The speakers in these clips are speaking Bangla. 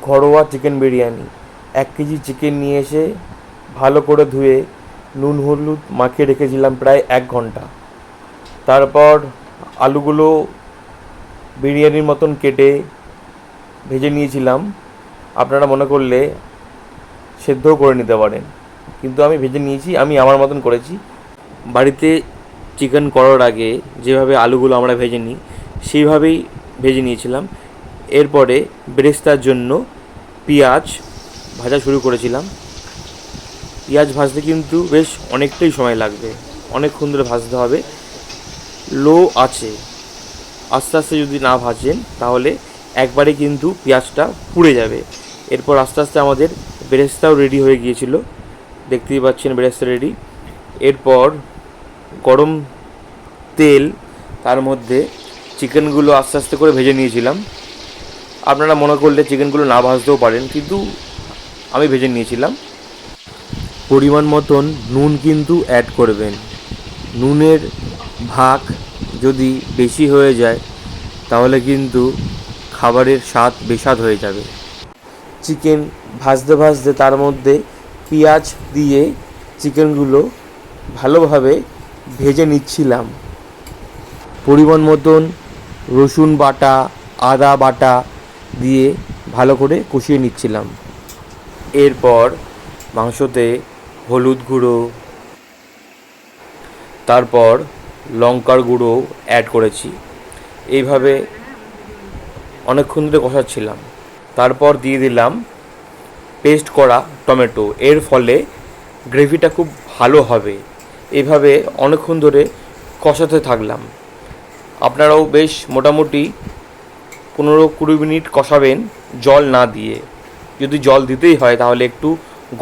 ঘরোয়া চিকেন বিরিয়ানি। 1 কেজি চিকেন নিয়ে এসে ভালো করে ধুয়ে নুন হলুদ মাখিয়ে রেখেছিলাম প্রায় 1 ঘন্টা। তারপর আলুগুলো বিরিয়ানির মতন কেটে ভেজে নিয়েছিলাম। আপনারা মনে করলে সেদ্ধও করে নিতে পারেন, কিন্তু আমি ভেজে নিয়েছি, আমি আমার মতন করেছি। বাড়িতে চিকেন করার আগে যেভাবে আলুগুলো আমরা ভেজে নিই সেইভাবেই ভেজে নিয়েছিলাম। এরপরে বেরেস্তার জন্য পেঁয়াজ ভাজা শুরু করেছিলাম। পেঁয়াজ ভাজতে কিন্তু বেশ অনেকটাই সময় লাগবে, অনেকক্ষণ ধরে ভাজতে হবে লো আছে। আস্তে আস্তে যদি না ভাজেন তাহলে একবারে কিন্তু পেঁয়াজটা পুড়ে যাবে। এরপর আস্তে আস্তে আমাদের বেরেস্তাও রেডি হয়ে গিয়েছিল, দেখতেই পাচ্ছেন বেরেস্তা রেডি। এরপর গরম তেল, তার মধ্যে চিকেনগুলো আস্তে আস্তে করে ভেজে নিয়েছিলাম। আপনারা মনে করলে চিকেনগুলো না ভাজতেও পারেন, কিন্তু আমি ভেজে নিয়েছিলাম। পরিমাণ মতন নুন কিন্তু অ্যাড করবেন। নুনের ভাগ যদি বেশি হয়ে যায় তাহলে কিন্তু খাবারের স্বাদ বেস্বাদ হয়ে যাবে। চিকেন ভাজতে ভাজতে তার মধ্যে পেঁয়াজ দিয়ে চিকেনগুলো ভালোভাবে ভেজে নিচ্ছিলাম। পরিমাণ মতন রসুন বাটা, আদা বাটা দিয়ে ভালো করে কষিয়ে নিচ্ছিলাম। এরপর মাংসতে হলুদ গুঁড়ো, তারপর লঙ্কার গুঁড়ো অ্যাড করেছি। এইভাবে অনেকক্ষণ ধরে কষাচ্ছিলাম। তারপর দিয়ে দিলাম পেস্ট করা টমেটো। এর ফলে গ্রেভিটা খুব ভালো হবে। এইভাবে অনেকক্ষণ ধরে কষাতে থাকলাম। আপনারাও বেশ মোটামুটি 15-20 মিনিট কষাবেন জল না দিয়ে। যদি জল দিতেই হয় তাহলে একটু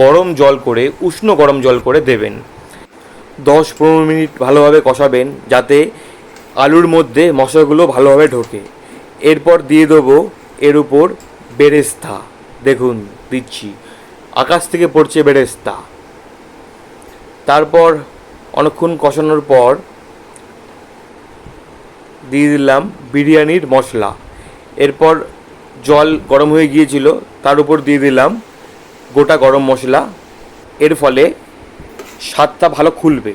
গরম জল করে, উষ্ণ গরম জল করে দেবেন। 10-15 মিনিট ভালোভাবে কষাবেন যাতে আলুর মধ্যে মশলাগুলো ভালোভাবে ঢোকে। এরপর দিয়ে দেবো এর উপর বেরেস্তা। দেখুন দিচ্ছি, আকাশ থেকে পড়ছে বেরেস্তা। তারপর অনেকক্ষণ কষানোর পর দিয়ে দিলাম বিরিয়ানির মশলা। এরপর জল গরম হয়ে গিয়েছিল, তার উপর দিয়ে দিলাম গোটা গরম মশলা। এর ফলে স্বাদটা ভালো খুলবে।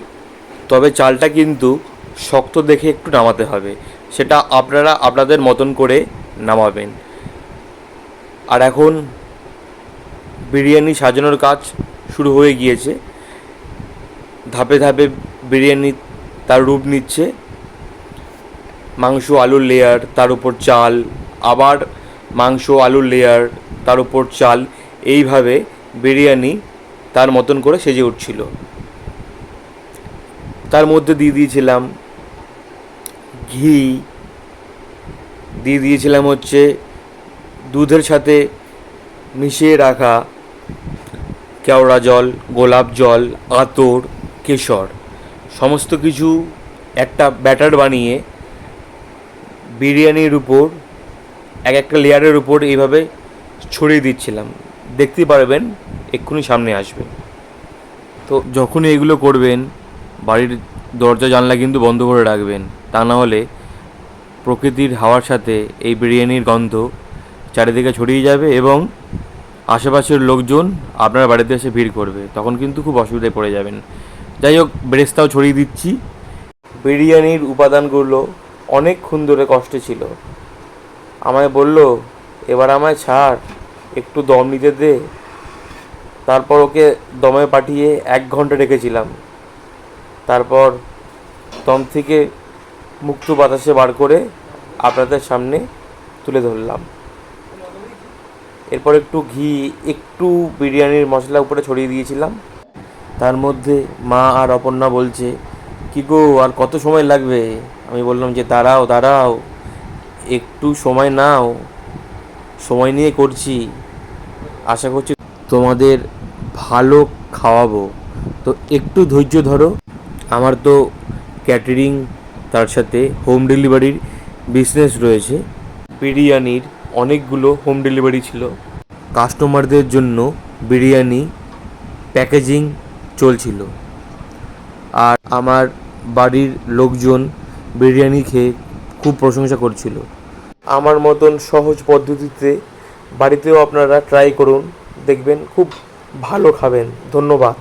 তবে চালটা কিন্তু শক্ত দেখে একটু নামাতে হবে, সেটা আপনারা আপনাদের মতন করে নামাবেন। আর এখন বিরিয়ানি সাজানোর কাজ শুরু হয়ে গিয়েছে। ধাপে ধাপে বিরিয়ানি তার রূপ নিচ্ছে। মাংস আলুর লেয়ার, তার উপর চাল, আবার মাংস আলুর লেয়ার, তার উপর চাল, এইভাবে বিরিয়ানি তার মতন করে সেজে উঠছিল। তার মধ্যে দিয়ে দিয়েছিলাম ঘি, দিয়ে দিয়েছিলাম হচ্ছে দুধের সাথে মিশিয়ে রাখা কেওড়া জল, গোলাপ জল, আতর, কেশর, সমস্ত কিছু একটা ব্যাটার বানিয়ে বিরিয়ানির উপর এক একটা লেয়ারের উপর এইভাবে ছড়িয়ে দিচ্ছিলাম। দেখতে পারবেন, এক্ষুনি সামনে আসবে। তো যখনই এগুলো করবেন বাড়ির দরজা জানলা কিন্তু বন্ধ করে রাখবেন, তা না হলে প্রকৃতির হাওয়ার সাথে এই বিরিয়ানির গন্ধ চারিদিকে ছড়িয়ে যাবে এবং আশেপাশের লোকজন আপনার বাড়িতে এসে ভিড় করবে, তখন কিন্তু খুব অসুবিধায় পড়ে যাবেন। যাই হোক, বেরেস্তাও ছড়িয়ে দিচ্ছি। বিরিয়ানির উপাদানগুলো অনেকক্ষণ ধরে কষ্টে ছিল। আমায় বলল, এবার আমায় ছাড়, একটু দম নিতে দে। তারপর ওকে দমে পাঠিয়ে 1 ঘন্টা রেখেছিলাম। তারপর দম থেকে মুক্ত বাতাসে বার করে আপনাদের সামনে তুলে ধরলাম। এরপর একটু ঘি, একটু বিরিয়ানির মশলা উপরে ছড়িয়ে দিয়েছিলাম। তার মধ্যে মা আর অপর্ণা বলছে, কী গো আর কত সময় লাগবে? আমি বললাম যে দাঁড়াও দাঁড়াও, একটু সময় নাও, সময় নিয়ে করছি, আশা করছি তোমাদের ভালো খাওয়াবো, তো একটু ধৈর্য ধরো। আমার তো ক্যাটারিং, তার সাথে হোম ডেলিভারির বিজনেস রয়েছে। বিরিয়ানির অনেকগুলো হোম ডেলিভারি ছিল। কাস্টমারদের জন্য বিরিয়ানি প্যাকেজিং চলছিল। আর আমার বাড়ির লোকজন বিরিয়ানি খেয়ে খুব প্রশংসা করছিল। আমার মতন সহজ পদ্ধতিতে বাড়িতেও আপনারা ট্রাই করুন, দেখবেন খুব ভালো খাবেন। ধন্যবাদ।